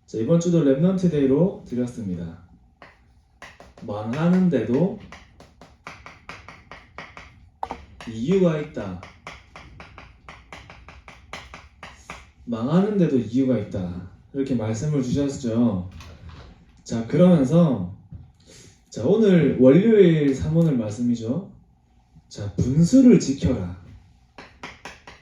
자, 이번 주도 랩넌트 데이로 드렸습니다. 망하는데도 이유가 있다. 망하는데도 이유가 있다. 이렇게 말씀을 주셨죠. 자, 그러면서 자, 오늘 월요일 사모늘 말씀이죠. 자, 분수를 지켜라.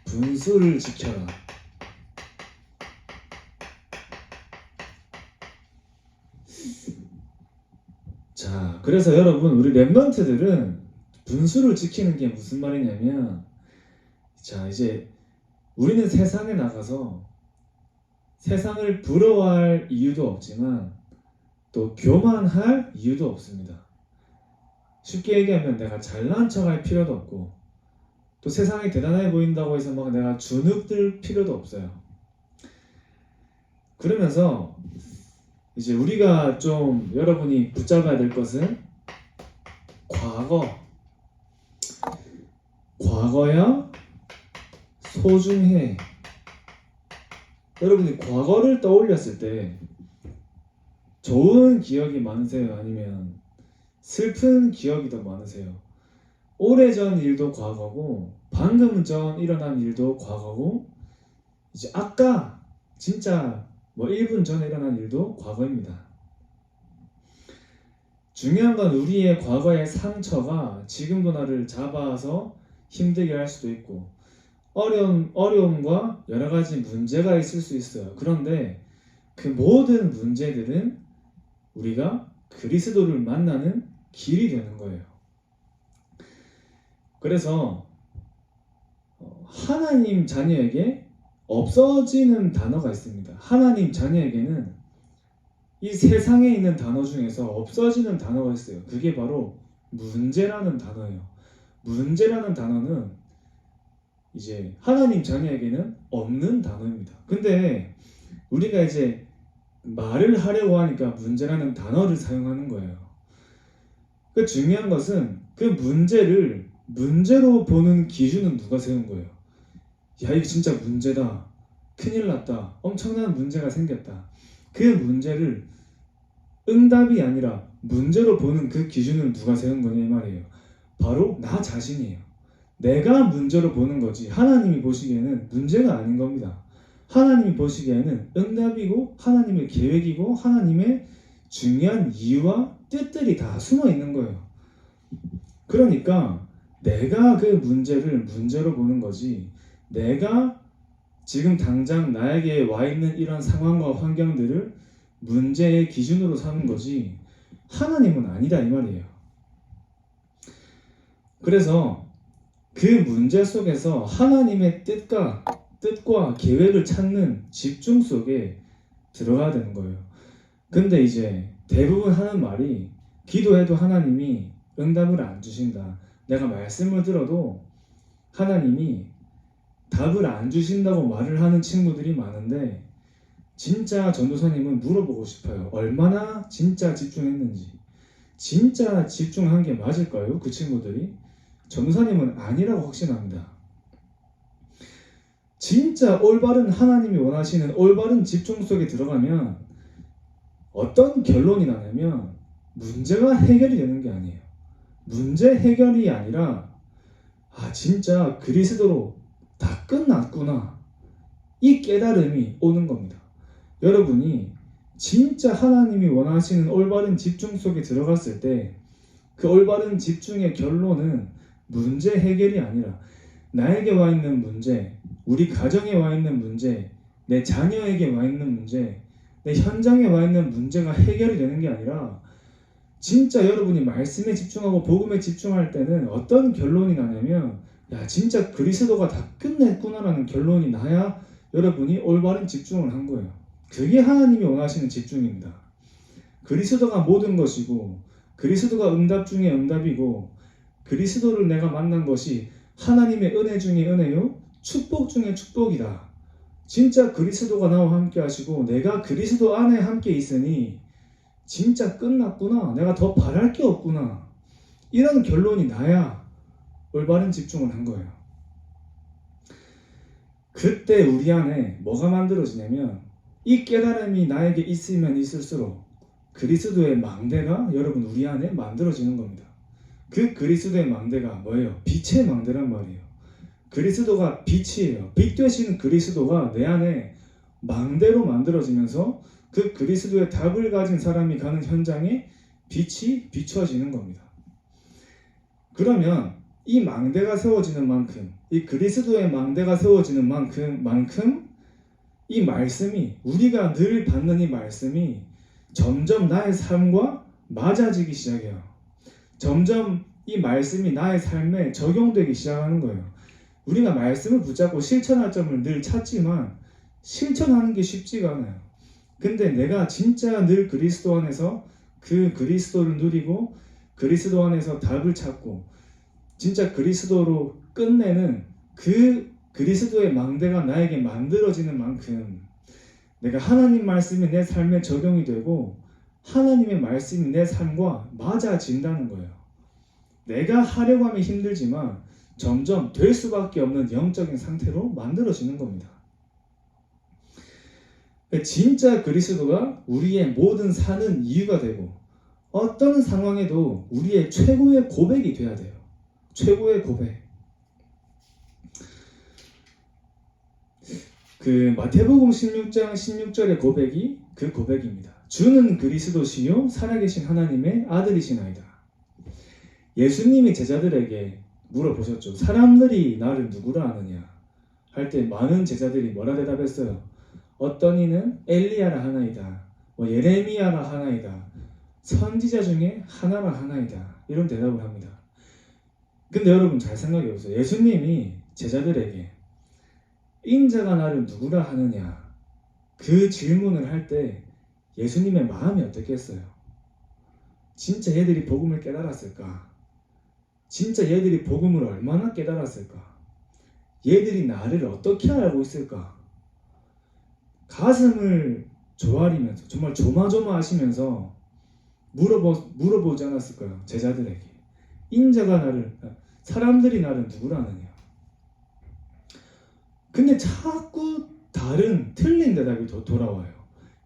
분수를 지켜라. 자, 그래서 여러분, 우리 랩런트들은 분수를 지키는 게 무슨 말이냐면, 자, 이제 우리는 세상에 나가서 세상을 부러워할 이유도 없지만 또 교만할 이유도 없습니다. 쉽게 얘기하면 내가 잘난 척할 필요도 없고 또 세상이 대단해 보인다고 해서 막 내가 주눅들 필요도 없어요. 그러면서 이제 우리가 좀 여러분이 붙잡아야 될 것은 과거야 소중해. 여러분이 과거를 떠올렸을 때 좋은 기억이 많으세요? 아니면 슬픈 기억이 더 많으세요? 오래전 일도 과거고 방금 전 일어난 일도 과거고 이제 아까 진짜 뭐 1분 전에 일어난 일도 과거입니다. 중요한 건 우리의 과거의 상처가 지금도 나를 잡아서 힘들게 할 수도 있고 어려움과 여러 가지 문제가 있을 수 있어요. 그런데 그 모든 문제들은 우리가 그리스도를 만나는 길이 되는 거예요. 그래서 하나님 자녀에게 없어지는 단어가 있습니다. 하나님 자녀에게는 이 세상에 있는 단어 중에서 없어지는 단어가 있어요. 그게 바로 문제라는 단어예요. 문제라는 단어는 이제 하나님 자녀에게는 없는 단어입니다. 근데 우리가 이제 말을 하려고 하니까 문제라는 단어를 사용하는 거예요. 그 중요한 것은 그 문제를 문제로 보는 기준은 누가 세운 거예요? 야, 이거 진짜 문제다. 큰일 났다. 엄청난 문제가 생겼다. 그 문제를 응답이 아니라 문제로 보는 그 기준을 누가 세운 거냐 이 말이에요. 바로 나 자신이에요. 내가 문제로 보는 거지 하나님이 보시기에는 문제가 아닌 겁니다. 하나님이 보시기에는 응답이고 하나님의 계획이고 하나님의 중요한 이유와 뜻들이 다 숨어 있는 거예요. 그러니까 내가 그 문제를 문제로 보는 거지 내가 지금 당장 나에게 와 있는 이런 상황과 환경들을 문제의 기준으로 삼는 거지 하나님은 아니다 이 말이에요. 그래서 그 문제 속에서 하나님의 뜻과 계획을 찾는 집중 속에 들어가야 되는 거예요. 근데 이제 대부분 하는 말이 기도해도 하나님이 응답을 안 주신다. 내가 말씀을 들어도 하나님이 답을 안 주신다고 말을 하는 친구들이 많은데 진짜 전도사님은 물어보고 싶어요. 얼마나 진짜 집중했는지. 진짜 집중한 게 맞을까요? 그 친구들이? 전도사님은 아니라고 확신합니다. 진짜 올바른 하나님이 원하시는 올바른 집중 속에 들어가면 어떤 결론이 나냐면 문제가 해결이 되는 게 아니에요. 문제 해결이 아니라 진짜 그리스도로 다 끝났구나. 이 깨달음이 오는 겁니다. 여러분이 진짜 하나님이 원하시는 올바른 집중 속에 들어갔을 때 그 올바른 집중의 결론은 문제 해결이 아니라 나에게 와 있는 문제, 우리 가정에 와 있는 문제, 내 자녀에게 와 있는 문제, 내 현장에 와 있는 문제가 해결이 되는 게 아니라 진짜 여러분이 말씀에 집중하고 복음에 집중할 때는 어떤 결론이 나냐면 야, 진짜 그리스도가 다 끝냈구나라는 결론이 나야 여러분이 올바른 집중을 한 거예요. 그게 하나님이 원하시는 집중입니다. 그리스도가 모든 것이고 그리스도가 응답 중에 응답이고 그리스도를 내가 만난 것이 하나님의 은혜 중에 은혜요 축복 중에 축복이다. 진짜 그리스도가 나와 함께 하시고 내가 그리스도 안에 함께 있으니 진짜 끝났구나. 내가 더 바랄 게 없구나. 이런 결론이 나야 올바른 집중을 한 거예요. 그때 우리 안에 뭐가 만들어지냐면 이 깨달음이 나에게 있으면 있을수록 그리스도의 망대가 여러분 우리 안에 만들어지는 겁니다. 그 그리스도의 망대가 뭐예요? 빛의 망대란 말이에요. 그리스도가 빛이에요. 빛 되신 그리스도가 내 안에 망대로 만들어지면서 그 그리스도의 답을 가진 사람이 가는 현장에 빛이 비춰지는 겁니다. 그러면 이 망대가 세워지는 만큼, 이 그리스도의 망대가 세워지는 만큼 이 말씀이, 우리가 늘 받는 이 말씀이 점점 나의 삶과 맞아지기 시작해요. 점점 이 말씀이 나의 삶에 적용되기 시작하는 거예요. 우리가 말씀을 붙잡고 실천할 점을 늘 찾지만 실천하는 게 쉽지가 않아요. 근데 내가 진짜 늘 그리스도 안에서 그 그리스도를 누리고 그리스도 안에서 답을 찾고 진짜 그리스도로 끝내는 그 그리스도의 망대가 나에게 만들어지는 만큼 내가 하나님 말씀이 내 삶에 적용이 되고 하나님의 말씀이 내 삶과 맞아진다는 거예요. 내가 하려고 하면 힘들지만 점점 될 수밖에 없는 영적인 상태로 만들어지는 겁니다. 진짜 그리스도가 우리의 모든 사는 이유가 되고 어떤 상황에도 우리의 최고의 고백이 돼야 돼요. 최고의 고백. 그 마태복음 16장 16절의 고백이 그 고백입니다. 주는 그리스도시요 살아계신 하나님의 아들이시나이다. 예수님이 제자들에게 물어보셨죠. 사람들이 나를 누구라 아느냐 할 때 많은 제자들이 뭐라 대답했어요. 어떤 이는 엘리야라 하나이다. 예레미야라 하나이다. 선지자 중에 하나라 하나이다. 이런 대답을 합니다. 근데 여러분 잘 생각해 보세요. 예수님이 제자들에게 인자가 나를 누구라 하느냐 그 질문을 할 때 예수님의 마음이 어떻겠어요? 진짜 얘들이 복음을 깨달았을까? 진짜 얘들이 복음을 얼마나 깨달았을까? 얘들이 나를 어떻게 알고 있을까? 가슴을 조아리면서 정말 조마조마하시면서 물어보지 않았을까요? 제자들에게 사람들이 나를 누구라 하느냐. 근데 자꾸 다른 틀린 대답이 돌아와요.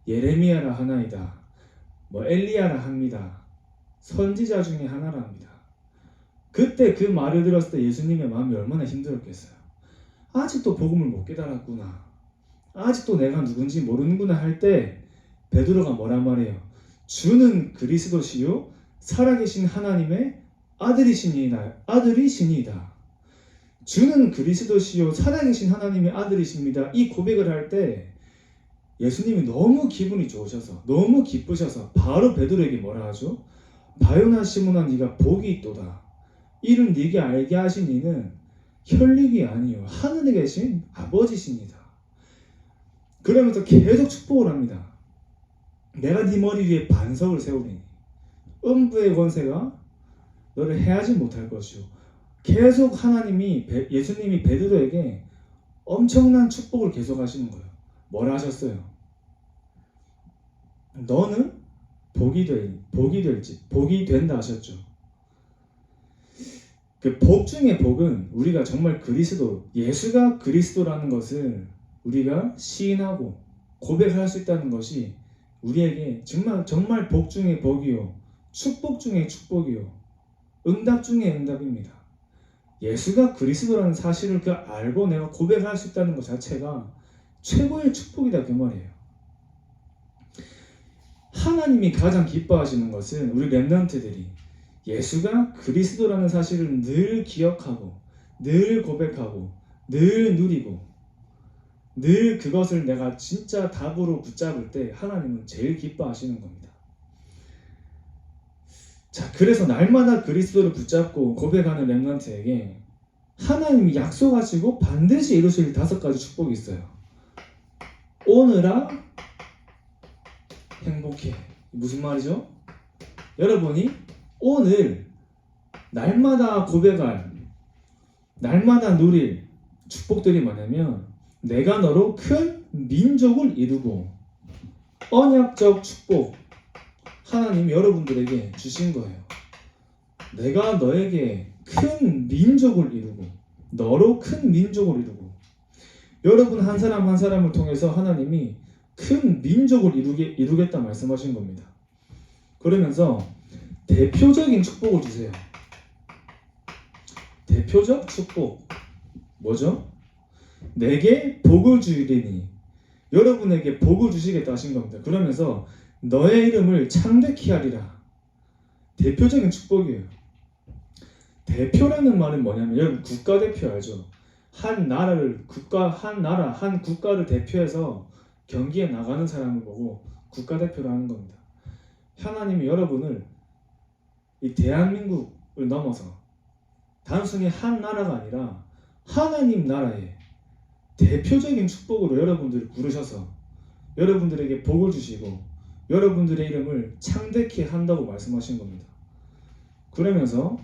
예레미야라 하나이다. 엘리야라 합니다. 선지자 중에 하나라 합니다. 그때 그 말을 들었을 때 예수님의 마음이 얼마나 힘들었겠어요. 아직도 복음을 못 깨달았구나. 아직도 내가 누군지 모르는구나 할 때 베드로가 뭐란 말이에요. 주는 그리스도시요 살아계신 하나님의 아들이시니이다. 주는 그리스도시요 살아계신 하나님의 아들이십니다. 이 고백을 할 때 예수님이 너무 기분이 좋으셔서 너무 기쁘셔서 바로 베드로에게 뭐라 하죠? 바요나 시몬아 네가 복이 있도다. 이를 네게 알게 하신 이는 혈육이 아니요 하늘에 계신 아버지십니다. 그러면서 계속 축복을 합니다. 내가 네 머리 위에 반석을 세우리니 음부의 권세가 너를 해하지 못할 것이요. 계속 예수님이 베드로에게 엄청난 축복을 계속 하시는 거예요. 뭐라 하셨어요? 너는 복이 된다 하셨죠. 그 복 중의 복은 우리가 정말 예수가 그리스도라는 것을 우리가 시인하고 고백할 수 있다는 것이 우리에게 정말 복 중의 복이요 축복 중의 축복이요 응답 중의 응답입니다. 예수가 그리스도라는 사실을 알고 내가 고백할 수 있다는 것 자체가 최고의 축복이다 그 말이에요. 하나님이 가장 기뻐하시는 것은 우리 렘넌트들이 예수가 그리스도라는 사실을 늘 기억하고 늘 고백하고 늘 누리고 늘 그것을 내가 진짜 답으로 붙잡을 때 하나님은 제일 기뻐하시는 겁니다. 자, 그래서 날마다 그리스도를 붙잡고 고백하는 렘넌트에게 하나님이 약속하시고 반드시 이루실 5가지 축복이 있어요. 오늘아 행복해. 무슨 말이죠? 여러분이 오늘 날마다 고백할, 날마다 누릴 축복들이 뭐냐면 내가 너로 큰 민족을 이루고 언약적 축복 하나님이 여러분들에게 주신 거예요. 내가 너에게 큰 민족을 이루고 너로 큰 민족을 이루고 여러분 한 사람 한 사람을 통해서 하나님이 큰 민족을 이루겠다 말씀하신 겁니다. 그러면서 대표적인 축복을 주세요. 대표적 축복 뭐죠? 내게 복을 주리니, 여러분에게 복을 주시겠다 하신 겁니다. 그러면서 너의 이름을 창대케 하리라. 대표적인 축복이에요. 대표라는 말은 뭐냐면, 여러분 국가대표 알죠? 한 국가를 대표해서 경기에 나가는 사람을 보고 국가대표를 하는 겁니다. 하나님이 여러분을 이 대한민국을 넘어서 단순히 한 나라가 아니라 하나님 나라의 대표적인 축복으로 여러분들을 부르셔서 여러분들에게 복을 주시고 여러분들의 이름을 창대케 한다고 말씀하신 겁니다. 그러면서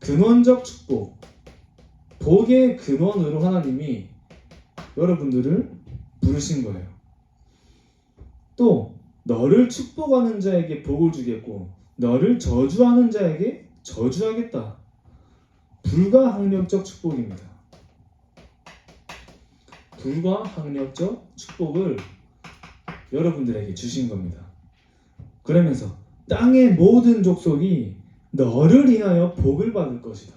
근원적 축복, 복의 근원으로 하나님이 여러분들을 부르신 거예요. 또 너를 축복하는 자에게 복을 주겠고 너를 저주하는 자에게 저주하겠다. 불가항력적 축복입니다. 불가항력적 축복을 여러분들에게 주신 겁니다. 그러면서 땅의 모든 족속이 너를 인하여 복을 받을 것이다.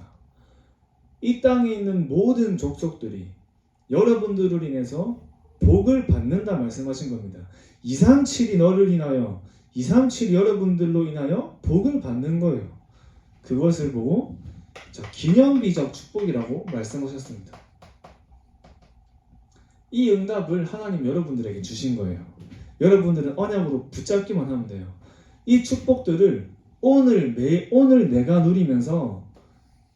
이 땅에 있는 모든 족속들이 여러분들을 인해서 복을 받는다 말씀하신 겁니다. 237이 너를 인하여, 237이 여러분들로 인하여 복을 받는 거예요. 그것을 보고 기념비적 축복이라고 말씀하셨습니다. 이 응답을 하나님 여러분들에게 주신 거예요. 여러분들은 언약으로 붙잡기만 하면 돼요. 이 축복들을 오늘 내가 누리면서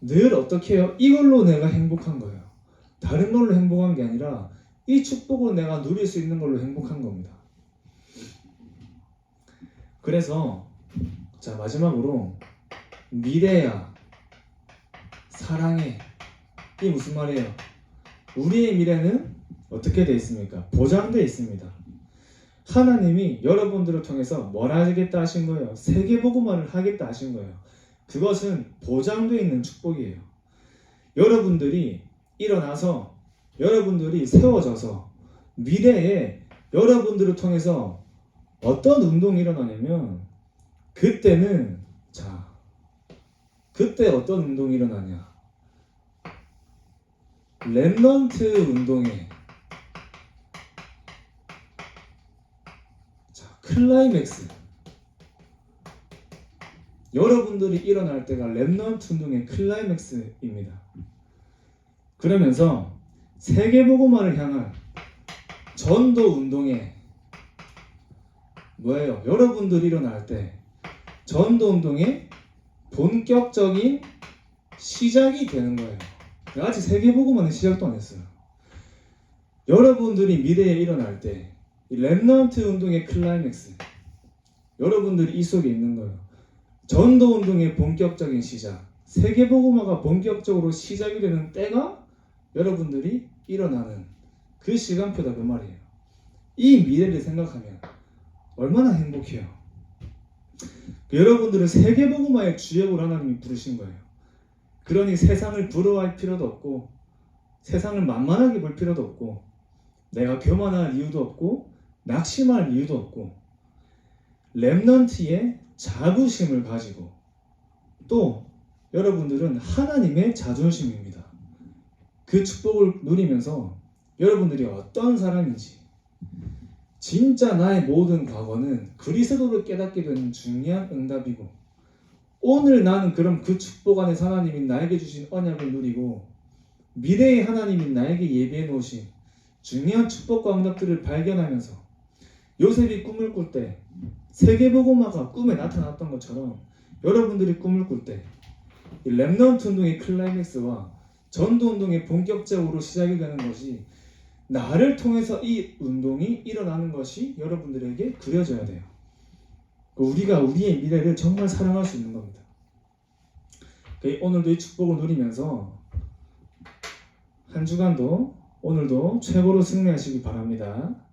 늘 어떻게 해요? 이걸로 내가 행복한 거예요. 다른 걸로 행복한 게 아니라 이 축복을 내가 누릴 수 있는 걸로 행복한 겁니다. 그래서 마지막으로 미래야 사랑해, 이게 무슨 말이에요? 우리의 미래는 어떻게 되어 있습니까? 보장되어 있습니다. 하나님이 여러분들을 통해서 뭘 하겠다 하신 거예요? 세계복음화를 하겠다 하신 거예요. 그것은 보장되어 있는 축복이에요. 여러분들이 일어나서 여러분들이 세워져서 미래에 여러분들을 통해서 어떤 운동이 일어나냐면 그때 어떤 운동이 일어나냐? 렘넌트 운동에 클라이맥스, 여러분들이 일어날 때가 렘넌트 운동의 클라이맥스입니다. 그러면서 세계복음화를 향한 전도 운동에 뭐예요? 여러분들이 일어날 때 전도 운동의 본격적인 시작이 되는 거예요. 아직 세계복음화는 시작도 안 했어요. 여러분들이 미래에 일어날 때 이 렘넌트 운동의 클라이맥스, 여러분들이 이 속에 있는 거예요. 전도 운동의 본격적인 시작, 세계복음화가 본격적으로 시작이 되는 때가 여러분들이 일어나는 그 시간표다 그 말이에요. 이 미래를 생각하면 얼마나 행복해요. 여러분들은 세계복음화의 주역으로 하나님이 부르신 거예요. 그러니 세상을 부러워할 필요도 없고 세상을 만만하게 볼 필요도 없고 내가 교만할 이유도 없고 낙심할 이유도 없고 렘넌트의 자부심을 가지고 또 여러분들은 하나님의 자존심입니다. 그 축복을 누리면서 여러분들이 어떤 사람인지 진짜 나의 모든 과거는 그리스도를 깨닫게 되는 중요한 응답이고 오늘 나는 그럼 그 축복 안에 하나님이 나에게 주신 언약을 누리고 미래의 하나님이 나에게 예비해 놓으신 중요한 축복과 응답들을 발견하면서 요셉이 꿈을 꿀 때 세계복음화가 꿈에 나타났던 것처럼 여러분들이 꿈을 꿀 때 이 렘넌트 운동의 클라이맥스와 전도 운동의 본격적으로 시작이 되는 것이 나를 통해서 이 운동이 일어나는 것이 여러분들에게 그려져야 돼요. 우리가 우리의 미래를 정말 사랑할 수 있는 겁니다. 오늘도 이 축복을 누리면서 한 주간도 오늘도 최고로 승리하시기 바랍니다.